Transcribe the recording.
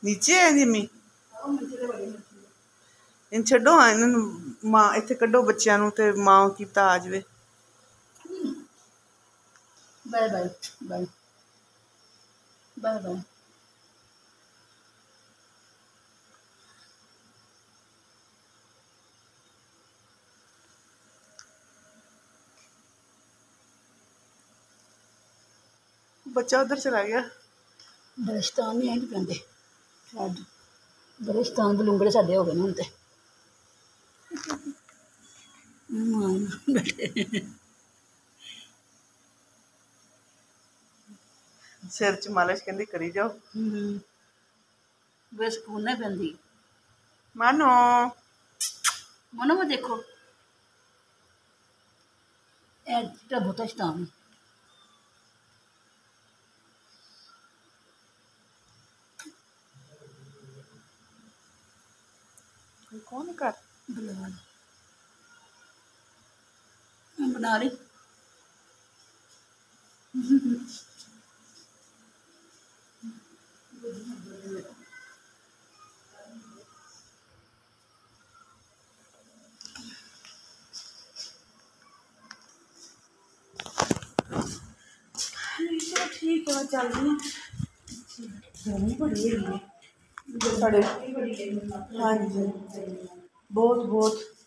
नीचे है जिम्मी इन छो हाँ इन्हों मां इतने कढ़ो बच्चों तो मां की पता आ जाए bye bye bye bye bye बच्चा उधर चला गया बलिस्तान नहीं आई पेंदे बलिस्तान दे लुंगड़े साडे हो गए हुण ते सिर च मालिश कहती करी जाओ बस सुकून नहीं पैंदी मानो मनो वो देखो चिट्टा बहुता शैतान कौन कर बना ली ठीक है चल रही गर्मी बड़ी है साढ़े हाँ जी बहुत बहुत